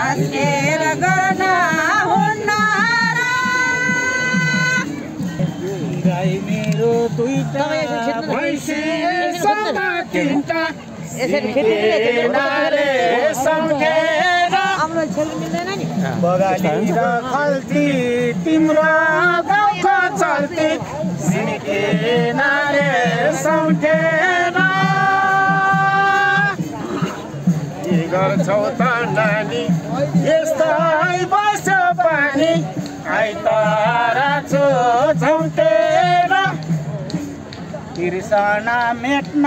हाँसेर गर्न हुन्न गाई मेरो दुईटा भैँसी समातिन्टा नारे सम्झेर बगानी र खल्ती तिम्रो गाउँको चल्ती नारे सम्झेर के गर्छौ त नानी यस्तै बस्यो पानी आइतरा झौटेर तिर्सना मेट्न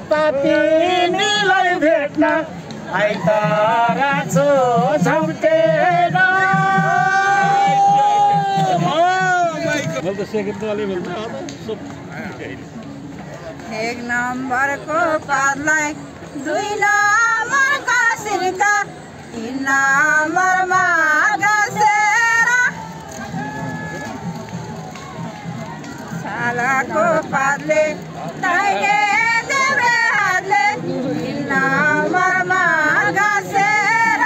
पापिनीलाई भेट्न आइतरा झौटेर एक नम्बरको पातलाई दुई नम्बरको सिर्का तीन नम्बरमा घसेर छालाको पातले दाहिने देब्रे हातले तीन नम्बरमा घसेर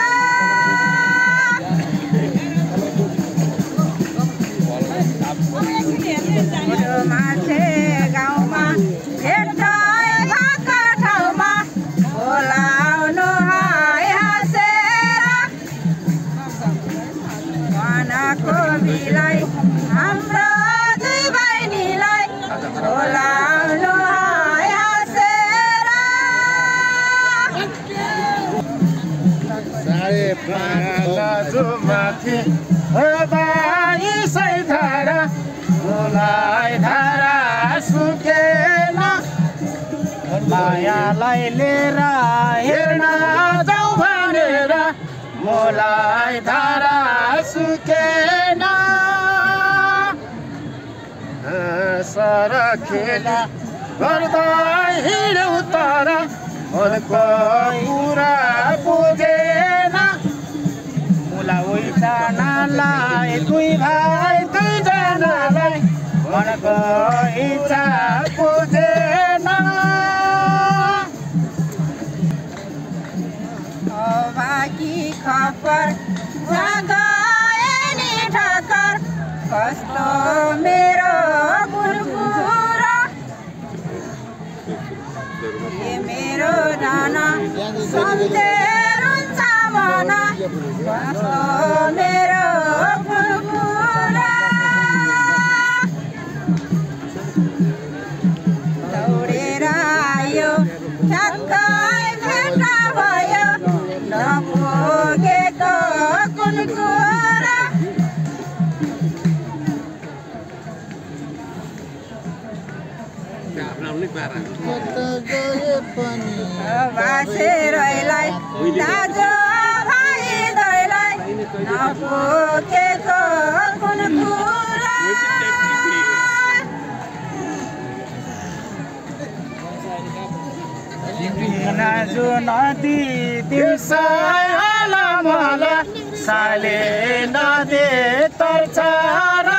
मान्छे गाउँमा भेट्दै भएको ठाउँमा बोलाउनु है हाँसेर मनको बिलाई हाम्रो दुई बहिनीलाई बोलाउनु है हाँसेर साढे पाँच माथि धारा मलाई धारा सुकेन मायालाई लिएर हेर्न जाउँ भनेर मलाई धारा सुकेन सर खेला गर्दा हिँड्यौ तर मनको कुरा बुझेन मुला उइसनालाई दुई भाइ दुईजनालाई मनको इच्छा बुझेन बाँकी खपर गए नि ठक्कर कस्तो मेरो गुरगुरा ए मेरो नाना सम्झेर हुन्छ मन कस्तो मेरो गुरगुरा दौडेर आयो ठ्याक्कै भेट भयो नपुगेको कुन कुरा बासेरैलाई दाजु भाइ दैलाई नपुगेको कुन कुरा नाजु नदी दिउँसै होला मला साले नदे तर्छ र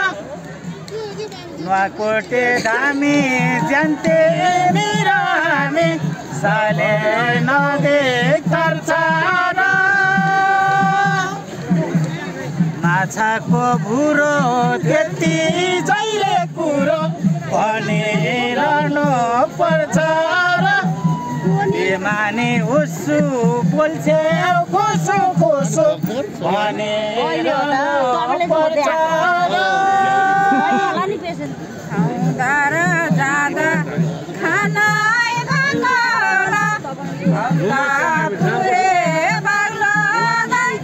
नुवाकोटे धामी ज्यान्ते बिरामी साले नदे तर्छ र माछाको भुरो त्यति जहिले कुरो भनिरहनु पर्छ र माने उसु बोल्छ खुसु खुसु भनिरहनु पर्छ आउँदा र जाँदा खाना पुरे बाग्लोलाई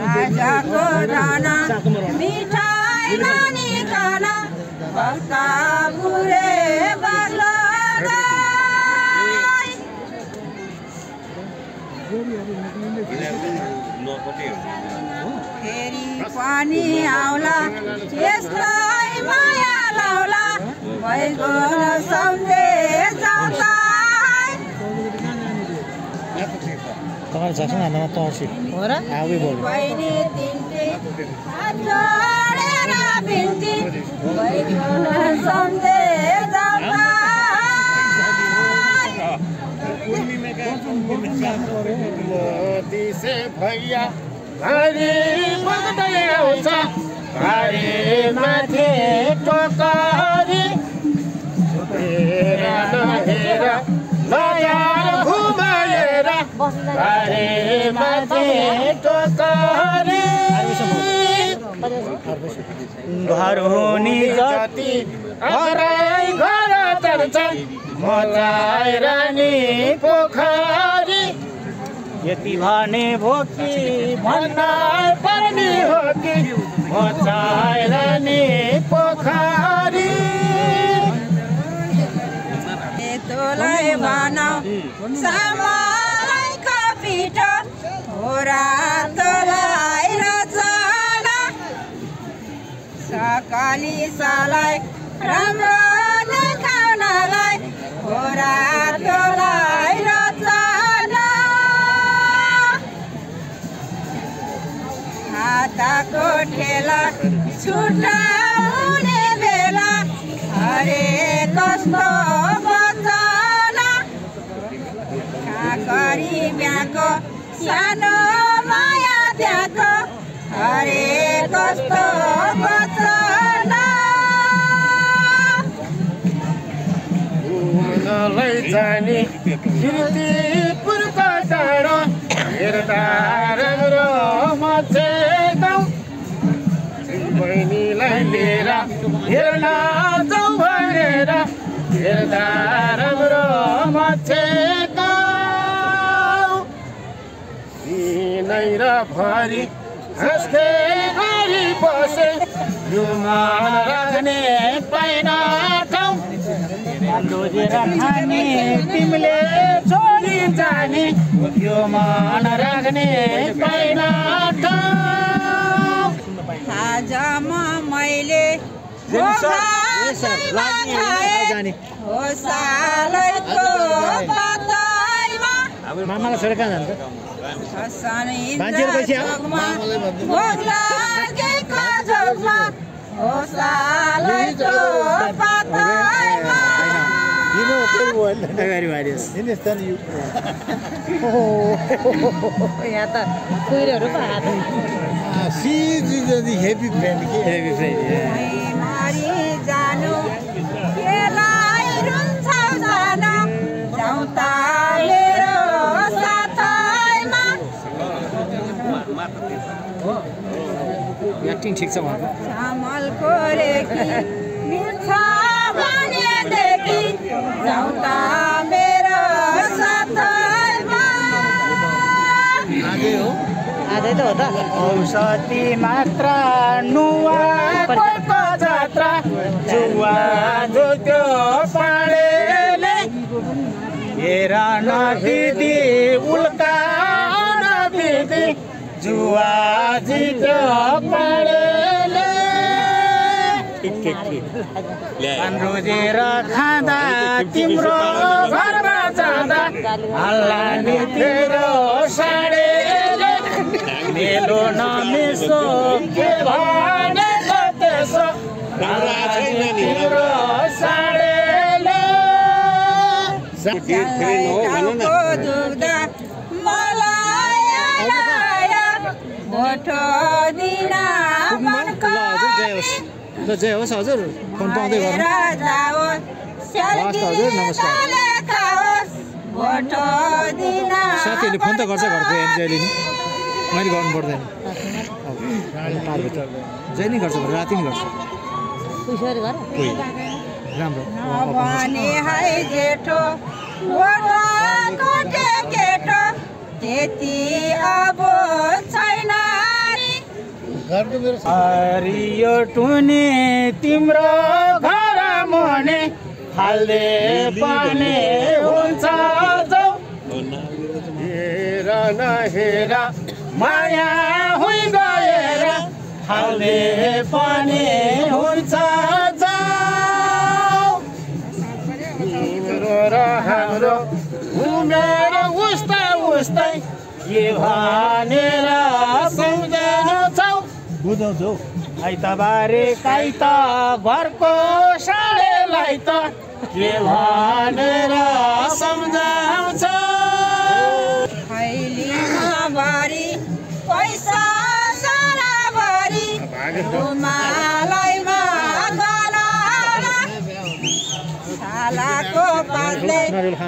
राजाको दाना मिठाई नानी खाना भक्ता पुरे बाग्लोलाई फेरि पानी आउला यसलाई माया लाउला भइगो सम्झे जाता तपाईँ जसमा हाम्रोमा तर्सी हो र आउै बोल बहिनी तिनटे हात जोडेर बिन्ती भइगो सम्झे जाता मोदी से भैया घरी बग्दै आउँछ घरी माथि टोकरी हेर नहेर नयाँ घुमाएर घरी माथि टोकरी घर हुने जति हराई घर तर्छ मचाएर नि पोखरी यति भने भोकी भन्न पर्ने हो कि मचाएर नि पोखरी तोलाई भनौ सामलाइको पिठो होरा तोलाई रचना सकली सालाई राम्रो देखाउनलाई होरा तोलाई रचना हातको ठेला छुटाउने बेला हरे कस्तो बचना काकरी ब्याको सानो माया त्यहाँको हरे कस्तो बचना घुम्नलाई जाने किर्तिपुरको डाँडो हेर्दा राम्रो मचेगाउँ बहिनीलाई लिएर हेर्न जाउँ भनेर हेर्दा राम्रो मचेगाउँ दिनै र भरि हाँस्दै गरी बसे यो मन राख्ने पाइन ठाउँ रोजेर खाने तिमीले छोडी जाने यो मन राख्ने पाइन ठाउँ आजमा मैले हो सालैको बताइमा मामालाई छोडेर कहाँ जान्छ भोग लागेको झोकमा हो सालैको बताइमा यहाँ त कुहिरोहरू पो हात हेभी फ्रेन्ड मरि जानु केलाई रुन्छ जान जाउँ त मेरो साथैमा एक्टिङ ठिक छ उहाँको चामलको रेखी मिल्छ भनेदेखि जाउँ त मेरो साथैमा आजै त हो त औषधि मात्र नुवाको जात्रा जुवा जोत्यो पाडेले हेर नदिदी उल्का नदिदी जुवा जित्यो पाडेले रोजेर खाँदा तिम्रो घरमा जाँदा हल्ला नि तेरो साडेले मेलो नमिसो के भने त्यसो तिम्रो साडेले टाउको दुख्दा मलाई भोटो दिन मनको जय होस् हजुर फोन पाउँदै गर्नु हजुर नमस्कार साथीहरूले फोन त गर्छ घरको जहिले नि मैले गर्नु पर्दैन जहिले नि गर्छ राति नि गर्छ राम्रो त्यति अब छैन हरियो टुनी तिम्रो घर मुनि हाल्दे पनि हुन्छ जाऊ हेर नहेर माया हुइ गएर हाल्दे पनि हुन्छ जाऊ तिम्रो र हाम्रो घुमेर उस्तै के भनेर सम्झाउँछौ बुझाउँछौ आइतबारे काइता घरको साडेलाई त के भनेर सम्झाउँछौ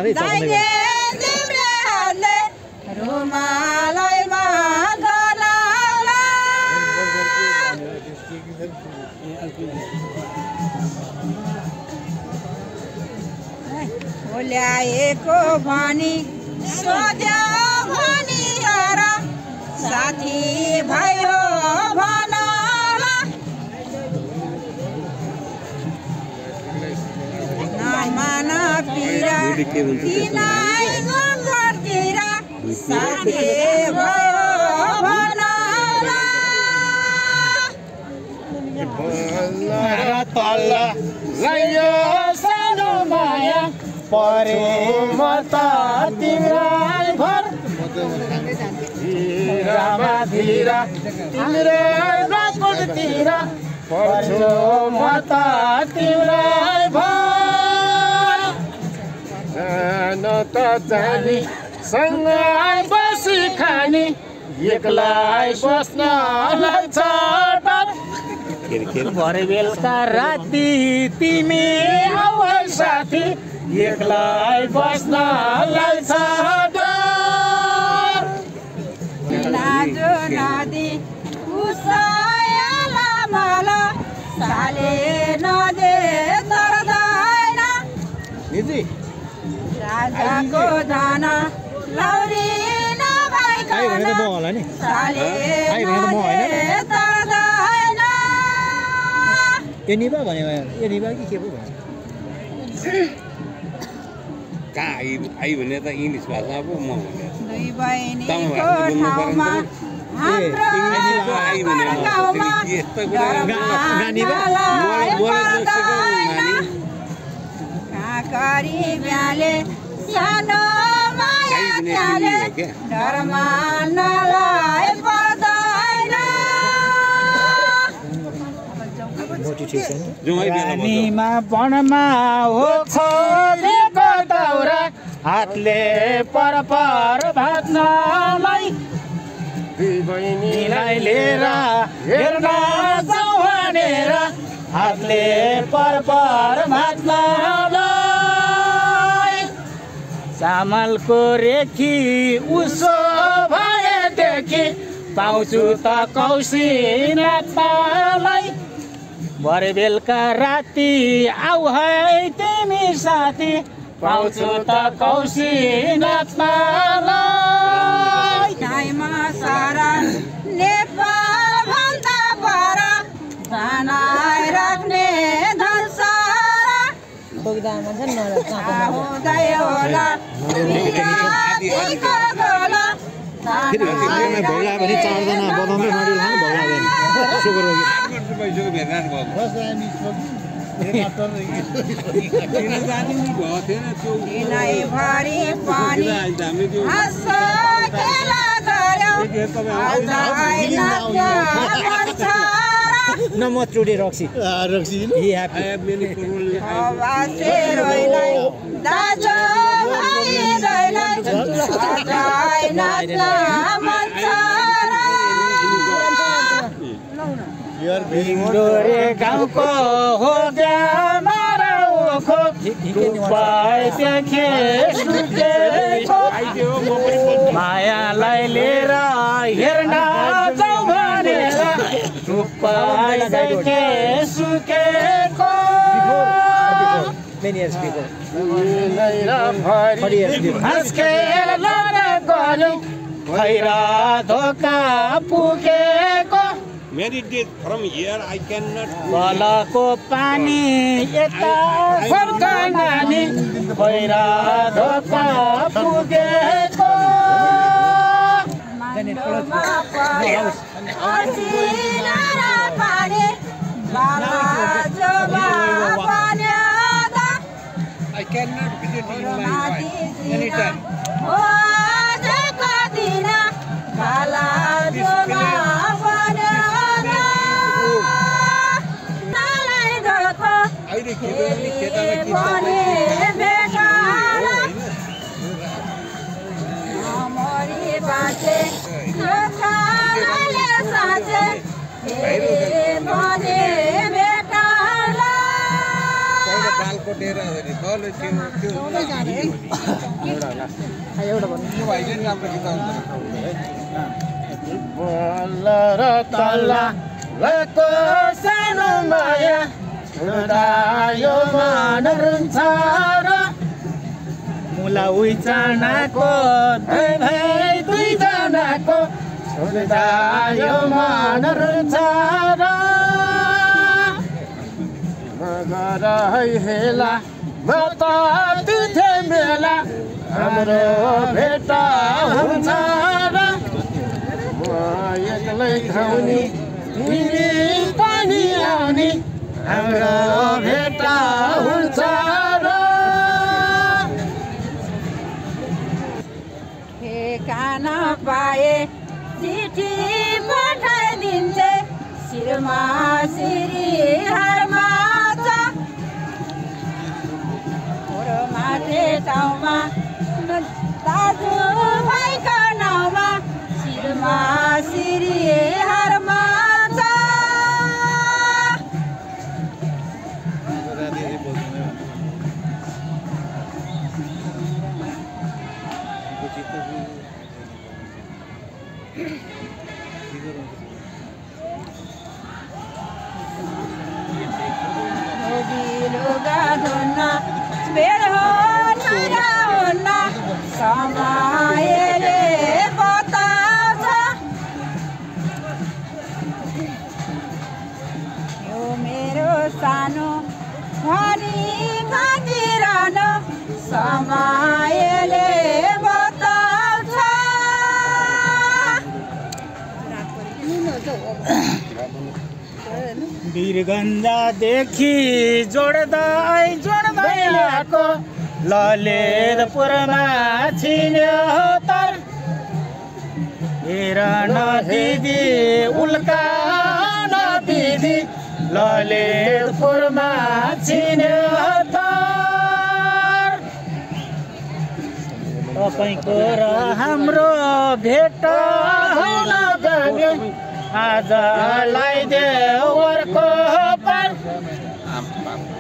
साह्रै चलाउने दाइने तिम्रे हातले रुमालैमा गलाउला ल्याएको भनी सोध्यो भनी हेर साथी भयो भनला नमान पिरा तिनाइ गङ्गतिर साथी भयो भनला तल लायो सानो माया परे म त तिम्रै भर धीरामा धीरा तिम्रै नकुलतिर पर्छु म त तिम्रै भर जान त जानी सँगै बसी खानी एक्लै बस्नलाई छ डर भरे बेलुका राति तिमी आऊ साथी एक्लै बस्नलाई छ डर लाजो नदी उसैला मल साले नदे तर्दैन राजाको धन लौरी आयो भने त म होला नि साले आयो भने त म होइन तर्दैन यो निभा भने यो निभा कि के पो भन्छ कहाँ आई भने त इङ्ग्लिस भाषा पो म भने दुई बहिनीको ठाउँमा हाम्रो आई भने गाउँमा डरमानलाई पर्दैन काँकरी ब्याले सानो माया त्याले डरमानलाई पर्दैन पानीमा वनमा हो छोलेको दाउरा हातले पर भात्नलाई दुई बहिनीलाई लिएर हेर्न जाउँ भनेर हातले पर भात्नलाई चामलको रेखी उसो भएदेखि पाउँछु त कौसी नाच्नलाई भरे बेलुका राति आऊ है तिमी साथी पाउँछु त कौसी नाच्नलाई टाइममा सारा नेपाल भन्दा पर बनाइ राख्ने धन सारा आउँदै होला बिहाको गोला फेरि भोग्ला भने 4 जना बदामकै मडी लानु भोग्ला भने सुगर हो पैसाको भेट्न दिनैभरि पानी हाँसो खेला गर्यो न म चुडे रक्सी रोइलाई दाजो भाइलाई नाच्न मन छ भिङ्डोरे गाउँको हो माराउखो देखे मायालाई लिएर हेर्न जाउँ भनेर चुप्पाइ देखे सुकेको खेल गऱ्यौँ भैरा धोका पुगेको Meditate from here, I cannot. बलको पानी यता फर्का नानी भैरा धोका पुगेको I cannot visit in my life anytime. को डेरा हो नि तल त्यो एउटा भन्नु यो भाइले नि राम्रो गीत गाउँछ बल्ल र तल्ला एको सानो माया यो मन रुन्छ र मुला उइचानाको भाइ दुईजनाको छोड्दा यो मन रुन्छ र मगर हेला म त तिथे मेला हाम्रो भेट हुन्छ र म एक्लै खाउने तिमी पनि आउने हाम्रो भेट हुन्छ र ठेगाना पाए चिठी पठाइदिन्छे शिरमा श्री हारमा माथे ठाउँमा दाजु भाइको नाउँमा शिरमा श्री हारमा लुगा धुन्न बेर हो नया हुन्न समयले बताउँछ यो मेरो सानो भनी घटिरहनु समयले बताउँछ वीरगन्जादेखि जोड्दै ल्याएको ललितपुरमा छिन्यो तर हेर न दिदी उल्का न दिदी ललितपुरमा छिन्यो तर तपाईँको र हाम्रो भेट हुन गयो आज लगाइदेऊ पर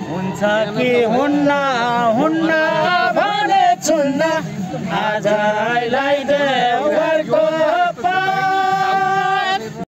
हुन्छ कि हुन्न भने छुन्न आज लगाइदेऊ